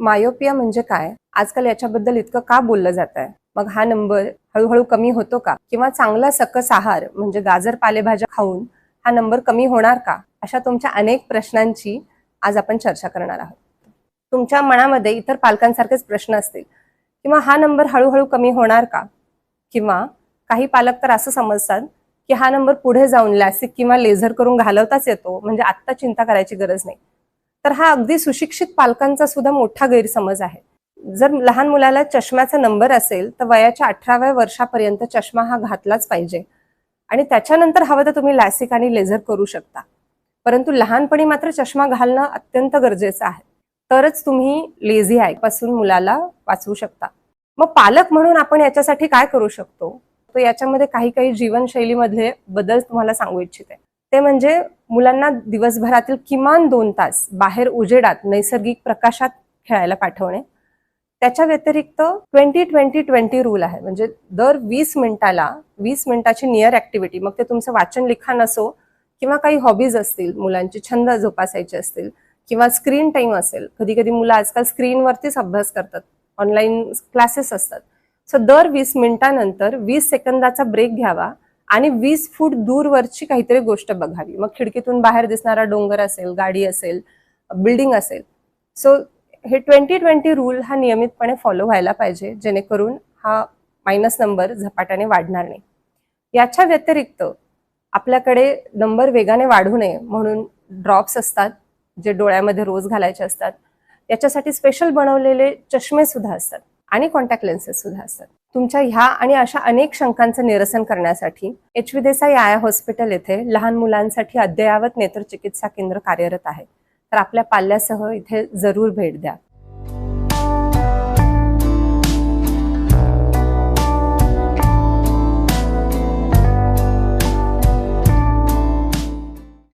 Myopia म्हणजे काय? आजकाल याच्याबद्दल इतकं का बोललं जात आहे? मग हा नंबर हळूहळू कमी होतो का? किंवा चांगला सकस आहार म्हणजे गाजर पालेभाज्या खाऊन हा नंबर कमी होणार का? अशा तुमच्या अनेक प्रश्नांची आज आपण चर्चा करणार आहोत. तुमच्या मनामध्ये इतर पालकांसारखेच प्रश्न असतील किंवा हा नंबर हळूहळू कमी होणार का? किंवा काही पालक तर असं समजतात की हा नंबर पुढे जाऊन लॅसिक किंवा लेझर करून घालवताच येतो, म्हणजे आत्ता चिंता करायची गरज नाही. तर हा अगदी सुशिक्षित पालकांचा सुद्धा मोठा गैरसमज आहे. जर लहान मुलाला चष्म्याचा नंबर असेल तर वयाच्या 18व्या वर्षापर्यंत चष्मा हा घातलाच पाहिजे आणि त्याच्यानंतर हवं तर तुम्ही लॅसिक आणि लेझर करू शकता. परंतु लहानपणी मात्र चष्मा घालणं अत्यंत गरजेचं आहे. तरच तुम्ही लेझी आय पासून मुलाला वाचवू शकता. मग पालक म्हणून आपण याच्यासाठी काय करू शकतो? तर याच्यामध्ये काही जीवनशैलीमधले बदल तुम्हाला सांगू इच्छिते. ते म्हणजे मुलांना दिवसभरातील किमान 2 तास बाहेर उजेडात नैसर्गिक प्रकाशात खेळायला पाठवणे. त्याच्या व्यतिरिक्त 20-20-20 रूल आहे, म्हणजे दर 20 मिनिटाला 20 मिनिटाची नियर ऍक्टिव्हिटी, मग ते तुमचं वाचन लिखाण असो किंवा काही हॉबीज असतील, मुलांचे छंद जोपासायचे असतील किंवा स्क्रीन टाइम असेल. कधी कधी मुलं आजकाल स्क्रीनवरतीच अभ्यास करतात, ऑनलाईन क्लासेस असतात. सो दर 20 मिनिटानंतर 20 सेकंदाचा ब्रेक घ्यावा आणि 20 फूट दूरवरची काहीतरी गोष्ट बघावी. मग खिडकीतून बाहेर दिसणारा डोंगर असेल, गाडी असेल, बिल्डिंग असेल. सो हे 20-20 रूल हा नियमितपणे फॉलो व्हायला पाहिजे, जेणेकरून हा मायनस नंबर झपाट्याने वाढणार नाही. याच्या व्यतिरिक्त आपल्याकडे नंबर वेगाने वाढू नये म्हणून ड्रॉप्स असतात जे डोळ्यामध्ये रोज घालायचे असतात. याच्यासाठी स्पेशल बनवलेले चष्मे सुद्धा असतात आणि कॉन्टॅक्ट लेन्सेस सुद्धा असतात. तुमच्या ह्या आणि अशा अनेक शंकांचं निरसन करण्यासाठी एच.व्ही. देसाई आय हॉस्पिटल येथे लहान मुलांसाठी अद्ययावत नेत्रचिकित्सा केंद्र कार्यरत आहे. तर आपल्या पाल्यासह इथे जरूर भेट द्या.